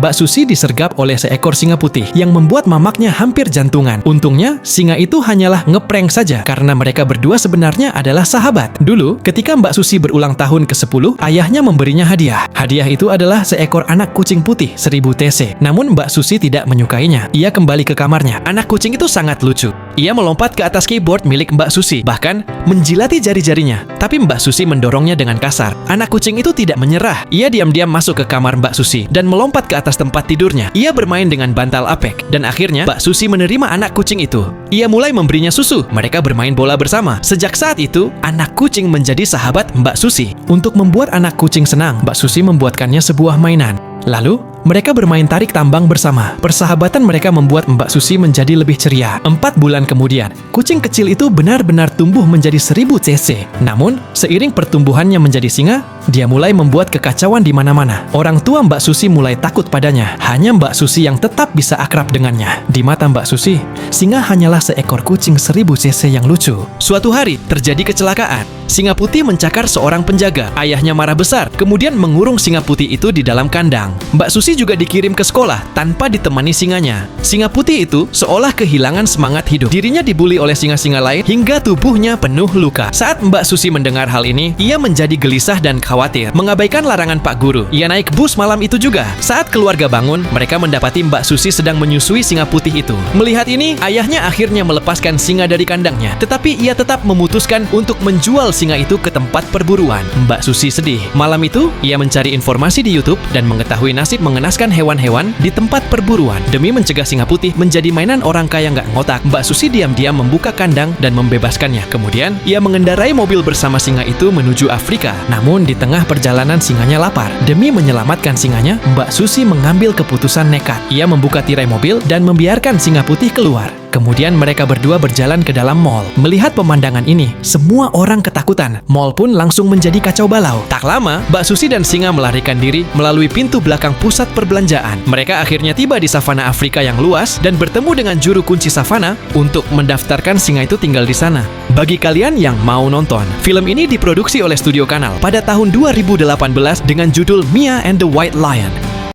Mbak Susi disergap oleh seekor singa putih yang membuat mamaknya hampir jantungan. Untungnya, singa itu hanyalah ngeprank saja karena mereka berdua sebenarnya adalah sahabat. Dulu, ketika Mbak Susi berulang tahun ke-10, ayahnya memberinya hadiah. Hadiah itu adalah seekor anak kucing putih 1000 cc. Namun Mbak Susi tidak menyukainya. Ia kembali ke kamarnya. Anak kucing itu sangat lucu. Ia melompat ke atas keyboard milik Mbak Susi, bahkan menjilati jari-jarinya. Tapi Mbak Susi mendorongnya dengan kasar. Anak kucing itu tidak menyerah. Ia diam-diam masuk ke kamar Mbak Susi dan melompat ke atas tempat tidurnya. Ia bermain dengan bantal apek dan akhirnya Mbak Susi menerima anak kucing itu. Ia mulai memberinya susu. Mereka bermain bola bersama. Sejak saat itu, anak kucing menjadi sahabat Mbak Susi. Untuk membuat anak kucing senang, Mbak Susi membuatkannya sebuah mainan. Lalu, mereka bermain tarik tambang bersama. Persahabatan mereka membuat Mbak Susi menjadi lebih ceria. 4 bulan kemudian, kucing kecil itu benar-benar tumbuh menjadi 1000 cc. Namun, seiring pertumbuhannya menjadi singa, dia mulai membuat kekacauan di mana-mana. Orang tua Mbak Susi mulai takut padanya. Hanya Mbak Susi yang tetap bisa akrab dengannya. Di mata Mbak Susi, singa hanyalah seekor kucing 1000 cc yang lucu. Suatu hari, terjadi kecelakaan. Singa putih mencakar seorang penjaga. Ayahnya marah besar, kemudian mengurung singa putih itu di dalam kandang. Mbak Susi juga dikirim ke sekolah tanpa ditemani singanya. Singa putih itu seolah kehilangan semangat hidup. Dirinya dibuli oleh singa-singa lain hingga tubuhnya penuh luka. Saat Mbak Susi mendengar hal ini, ia menjadi gelisah dan khawatir, mengabaikan larangan Pak Guru. Ia naik bus malam itu juga. Saat keluarga bangun, mereka mendapati Mbak Susi sedang menyusui singa putih itu. Melihat ini, ayahnya akhirnya melepaskan singa dari kandangnya. Tetapi ia tetap memutuskan untuk menjual singa itu ke tempat perburuan. Mbak Susi sedih. Malam itu, ia mencari informasi di YouTube dan mengetahui nasib mengenaskan hewan-hewan di tempat perburuan. Demi mencegah singa putih menjadi mainan orang kaya nggak ngotak, Mbak Susi diam-diam membuka kandang dan membebaskannya. Kemudian, ia mengendarai mobil bersama singa itu menuju Afrika. Namun, di tengah perjalanan singanya lapar. Demi menyelamatkan singanya, Mbak Susi mengambil keputusan nekat. Ia membuka tirai mobil dan membiarkan singa putih keluar. Kemudian mereka berdua berjalan ke dalam mall. Melihat pemandangan ini, semua orang ketakutan. Mall pun langsung menjadi kacau balau. Tak lama, Mbak Susi dan singa melarikan diri melalui pintu belakang pusat perbelanjaan. Mereka akhirnya tiba di savana Afrika yang luas dan bertemu dengan juru kunci savana untuk mendaftarkan singa itu tinggal di sana. Bagi kalian yang mau nonton, film ini diproduksi oleh Studio Kanal pada tahun 2018 dengan judul Mia and the White Lion.